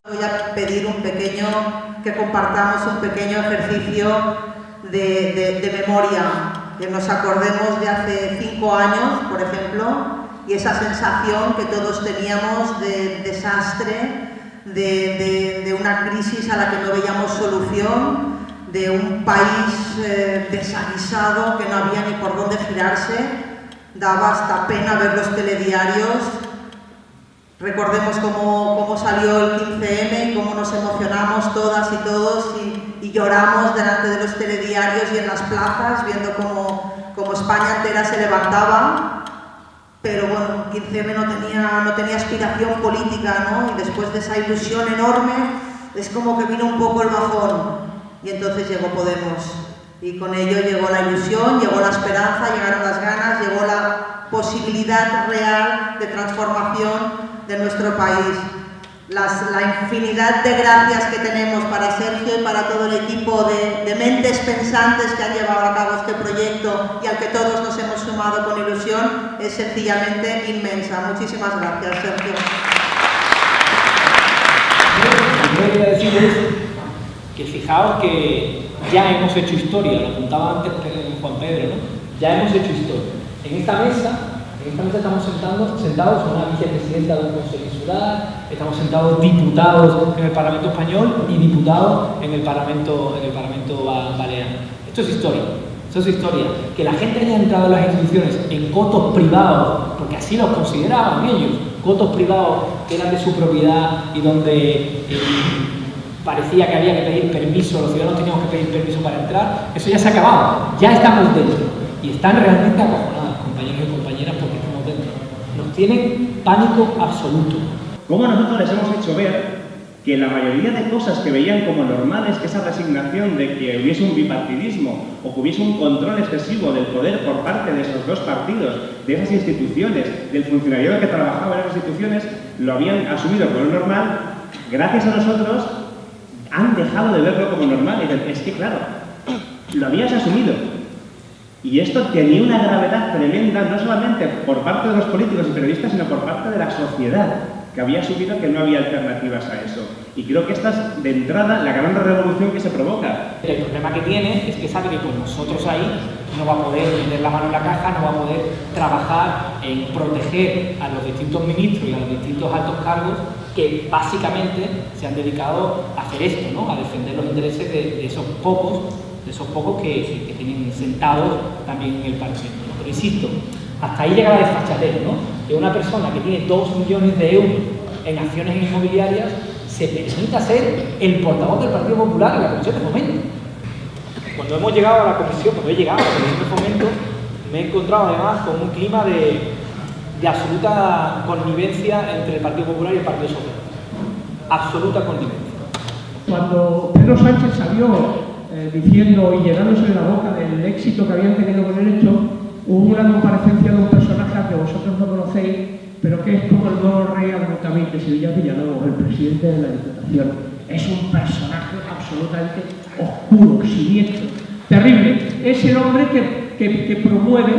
Voy a pedir que compartamos un pequeño ejercicio de memoria, que nos acordemos de hace 5 años, por ejemplo, y esa sensación que todos teníamos de desastre, de una crisis a la que no veíamos solución, de un país desaguisado que no había ni por dónde girarse. Daba hasta pena ver los telediarios. Recordemos cómo salió el 15M y cómo nos emocionamos todas y todos y lloramos delante de los telediarios y en las plazas, viendo cómo España entera se levantaba. Pero bueno, 15M no tenía aspiración política, ¿no? Y después de esa ilusión enorme, es como que vino un poco el bajón. Y entonces llegó Podemos. Y con ello llegó la ilusión, llegó la esperanza, llegaron las ganas, llegó la posibilidad real de transformación de nuestro país. La infinidad de gracias que tenemos para Sergio y para todo el equipo de mentes pensantes que han llevado a cabo este proyecto y al que todos nos hemos sumado con ilusión es sencillamente inmensa. Muchísimas gracias, Sergio. Lo que quería decir es que fijaos que ya hemos hecho historia, lo apuntaba antes Juan Pedro, ¿no? Ya hemos hecho historia. En esta mesa estamos sentados una vicepresidenta del Consejo Insular, estamos sentados diputados en el Parlamento Español y diputados en el Parlamento Balear. Esto es historia. Que la gente haya entrado en las instituciones en cotos privados, porque así los consideraban ellos, cotos privados que eran de su propiedad y donde parecía que había que pedir permiso, los ciudadanos teníamos que pedir permiso para entrar, eso ya se ha acabado, ya estamos dentro y están realmente acojonadas, compañeros y compañeras, porque estamos dentro. Nos tienen pánico absoluto. ¿Cómo nosotros les hemos hecho ver que la mayoría de cosas que veían como normales, que esa resignación de que hubiese un bipartidismo o que hubiese un control excesivo del poder por parte de esos dos partidos, de esas instituciones, del funcionariado que trabajaba en esas instituciones, lo habían asumido como normal? Gracias a nosotros han dejado de verlo como normal. Y dicen, es que claro, lo habías asumido. Y esto tenía una gravedad tremenda, no solamente por parte de los políticos y periodistas, sino por parte de la sociedad, que había asumido que no había alternativas a eso. Y creo que esta es, de entrada, la gran revolución que se provoca. El problema que tiene es que sabe que con nosotros ahí no va a poder meter la mano en la caja, no va a poder trabajar en proteger a los distintos ministros y a los distintos altos cargos que básicamente se han dedicado a hacer esto, ¿no? A defender los intereses de esos pocos que tienen sentados también en el Parlamento, ¿no? Pero insisto, hasta ahí llega la desfachatez, ¿no? Que una persona que tiene 2 millones de euros en acciones inmobiliarias se permita ser el portavoz del Partido Popular en la Comisión de Fomento. Cuando he llegado a la Comisión de Fomento, me he encontrado además con un clima de absoluta connivencia entre el Partido Popular y el Partido Socialista. Absoluta connivencia. Cuando Pedro Sánchez salió diciendo y llenándose la boca del éxito que habían tenido con el hecho, hubo una comparecencia de un personaje que vosotros no conocéis, pero que es como el nuevo rey Aglutamín de Sevilla Villalobos, el presidente de la Diputación. Es un personaje absolutamente oscuro, siniestro, terrible. Es el hombre que promueve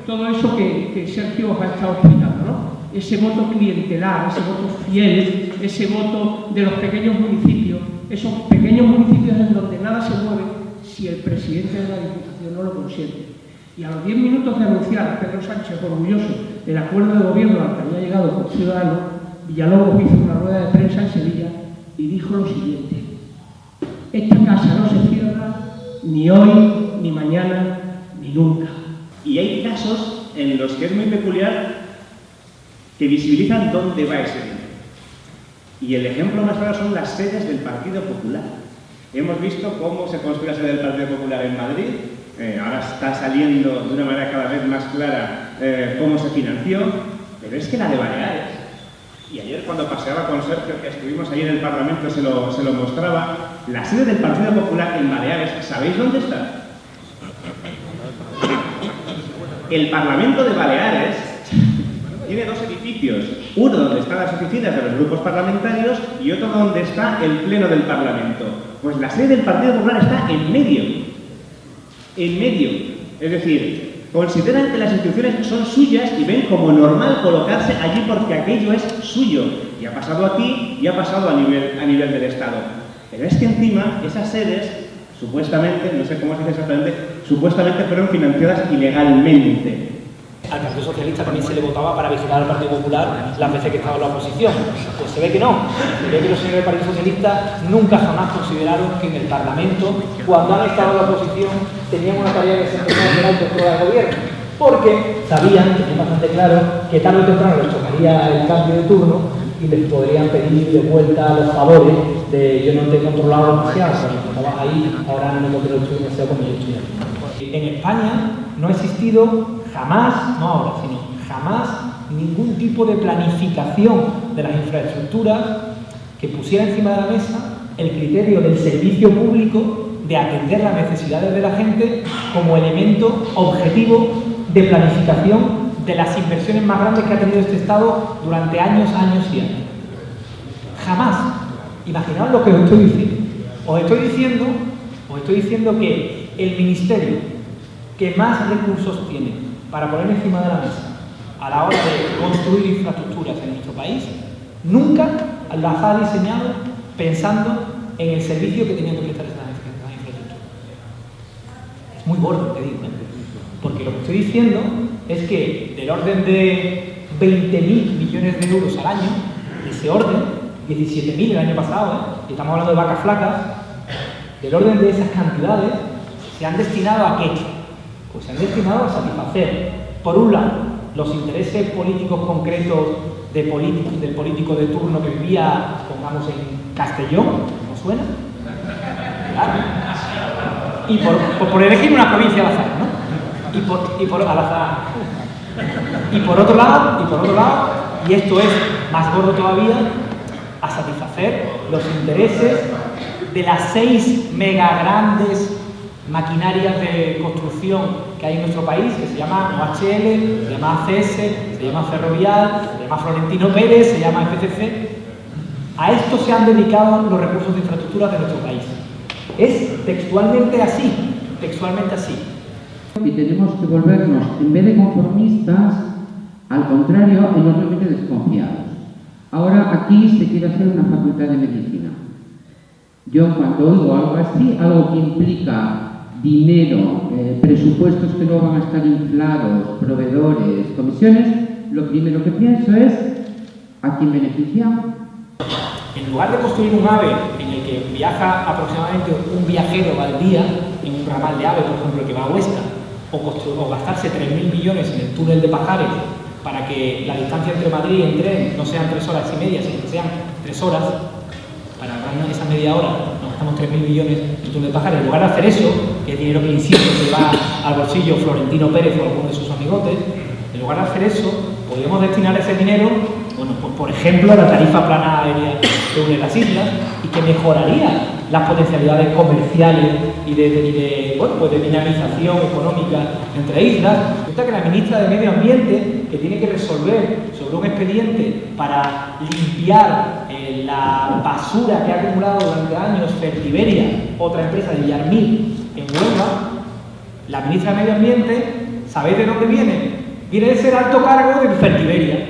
todo eso que Sergio os ha estado explicando, ¿no? Ese voto clientelar, ese voto fiel, ese voto de los pequeños municipios, esos pequeños municipios en donde nada se mueve si el presidente de la Diputación no lo consiente. Y a los 10 minutos de anunciar Pedro Sánchez orgulloso del acuerdo de gobierno al que había llegado con Ciudadanos, Villalobos hizo una rueda de prensa en Sevilla y dijo lo siguiente: esta casa no se cierra ni hoy, ni mañana, ni nunca. Y hay casos en los que es muy peculiar que visibilizan dónde va ese dinero. Y el ejemplo más claro son las sedes del Partido Popular. Hemos visto cómo se construye la sede del Partido Popular en Madrid. Ahora está saliendo de una manera cada vez más clara cómo se financió, pero es que la de Baleares. Y ayer cuando paseaba con Sergio, que estuvimos ahí en el Parlamento, se lo mostraba, la sede del Partido Popular en Baleares, ¿sabéis dónde está? El Parlamento de Baleares tiene 2 edificios, uno donde están las oficinas de los grupos parlamentarios y otro donde está el Pleno del Parlamento. Pues la sede del Partido Popular está en medio. Es decir, Consideran que las instituciones son suyas y ven como normal colocarse allí porque aquello es suyo. Y ha pasado aquí y ha pasado a nivel del Estado. Pero es que encima esas sedes, supuestamente, no sé cómo se dice exactamente, supuestamente fueron financiadas ilegalmente. Al Partido Socialista también se le votaba para vigilar al Partido Popular las veces que estaba en la oposición. Pues se ve que no. Se ve que los señores del Partido Socialista nunca jamás consideraron que en el Parlamento, cuando han estado en la oposición, tenían una tarea que se empezaba a control del gobierno. Porque sabían, tenían bastante claro, que tarde o temprano les tocaría el cambio de turno y les podrían pedir de vuelta los favores de yo no te he controlado demasiado, cuando estabas ahí, ahora no me controlo demasiado como yo estoy aquí. En España no ha existido jamás, no ahora, sino jamás, ningún tipo de planificación de las infraestructuras que pusiera encima de la mesa el criterio del servicio público de atender las necesidades de la gente como elemento objetivo de planificación de las inversiones más grandes que ha tenido este Estado durante años y años. Jamás. Imaginaos lo que os estoy diciendo. Os estoy diciendo que el ministerio que más recursos tiene para poner encima de la mesa a la hora de construir infraestructuras en nuestro país, nunca las ha diseñado pensando en el servicio que tenían que prestar esas infraestructuras. Es muy gordo lo que digo, ¿eh? Porque lo que estoy diciendo es que del orden de 20.000 millones de euros al año, de ese orden, 17.000 el año pasado, y estamos hablando de vacas flacas, del orden de esas cantidades, se han destinado ¿a qué? Pues se han destinado a satisfacer, por un lado, los intereses políticos concretos del político de turno que vivía, pongamos, en Castellón, ¿no suena? Claro. Y por elegir una provincia al azar, ¿no? Y por otro lado, y esto es más gordo todavía, a satisfacer los intereses de las 6 mega grandes maquinarias de construcción que hay en nuestro país, que se llama OHL, se llama ACS, se llama Ferrovial, se llama Florentino Pérez, se llama FCC. A esto se han dedicado los recursos de infraestructura de nuestro país. Es textualmente así, Y tenemos que volvernos, en vez de conformistas, al contrario, enormemente desconfiados. Ahora aquí se quiere hacer una facultad de medicina. Yo cuando oigo algo así, algo que implica dinero, presupuestos que no van a estar inflados, proveedores, comisiones, lo primero que pienso es ¿a quién beneficia? En lugar de construir un AVE en el que viaja aproximadamente un viajero al día, en un ramal de AVE, por ejemplo, que va a Huesca, o gastarse 3.000 millones en el túnel de Pajares para que la distancia entre Madrid y en tren no sean 3 horas y media, sino que sean 3 horas, para ahorrarnos esa media hora, nos gastamos 3.000 millones en el túnel de Pajares. En lugar de hacer eso, que es dinero que, insisto, se va al bolsillo Florentino Pérez o alguno de sus amigotes, en lugar de hacer eso, podríamos destinar ese dinero, bueno, pues, por ejemplo, a la tarifa plana aérea que une las islas y que mejoraría las potencialidades comerciales y de dinamización económica entre islas. Resulta que la ministra de Medio Ambiente, que tiene que resolver sobre un expediente para limpiar la basura que ha acumulado durante años Fertiberia, otra empresa de Villarmil en Huelva, la ministra de Medio Ambiente, ¿sabéis de dónde viene? Viene de ser alto cargo de Fertiberia.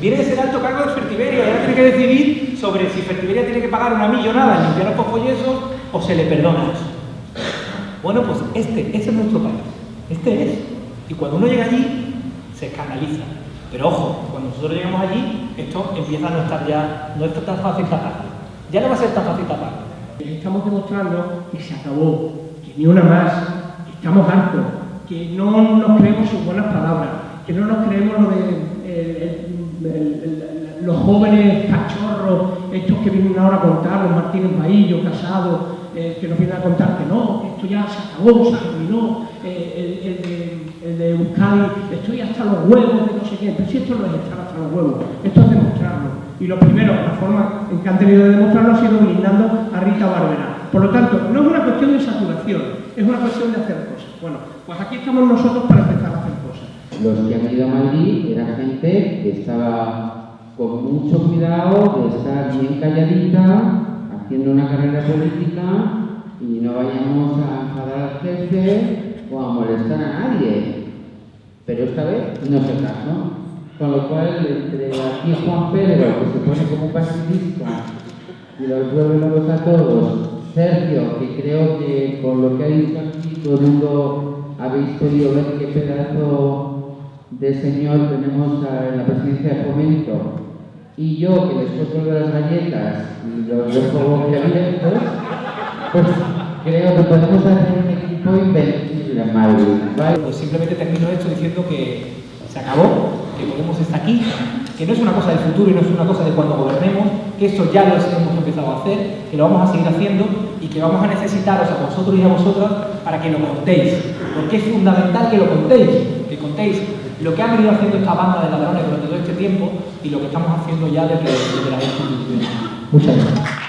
Viene de ser alto cargo de Fertiberia y ahora tiene que decidir sobre si Fertiberia tiene que pagar una millonada en limpiar los fosfollesos o se le perdona eso. Bueno, pues este es nuestro país. Este es. Y cuando uno llega allí, se escandaliza. Pero ojo, cuando nosotros llegamos allí, esto empieza a no estar ya, no es tan fácil tapar. Ya no va a ser tan fácil tapar. Estamos demostrando que se acabó, que ni una más, que estamos hartos, que no nos creemos sus buenas palabras, que no nos creemos lo de los jóvenes cachorros, estos que vienen ahora a contar, los Martínez Bahillo, Casado, que nos vienen a contar que no, que esto ya se acabó, se terminó, el de Euskadi, estoy hasta los huevos de no sé qué, pero si esto no es estar hasta los huevos, esto es demostrarlo. Y lo primero, la forma en que han tenido de demostrarlo ha sido blindando a Rita Barberá. Por lo tanto, no es una cuestión de saturación, es una cuestión de hacer cosas. Bueno, pues aquí estamos nosotros para empezar a hacer cosas. Los que han ido a Madrid era gente que estaba con mucho cuidado de estar bien calladita, haciendo una carrera política y no vayamos a enfadar al jefe, o a molestar a nadie, pero esta vez no se casó. Con lo cual, entre aquí Juan Pedro, que se pone como un partidista y los vuelve locos a todos, Sergio, que creo que con lo que ha dicho aquí todo el mundo habéis podido ver qué pedazo de señor tenemos en la presidencia de Fomento, y yo, que después de las galletas y los dejo boquiabiertos, pues creo que podemos hacer un equipo invencible en Madrid, ¿vale? Pues simplemente termino esto diciendo que se acabó, que Podemos está aquí, que no es una cosa del futuro y no es una cosa de cuando gobernemos, que esto ya lo hemos empezado a hacer, que lo vamos a seguir haciendo y que vamos a necesitaros a vosotros y a vosotras para que lo contéis, porque es fundamental que lo contéis lo que ha venido haciendo esta banda de ladrones durante todo este tiempo y lo que estamos haciendo ya desde las instituciones. Muchas gracias.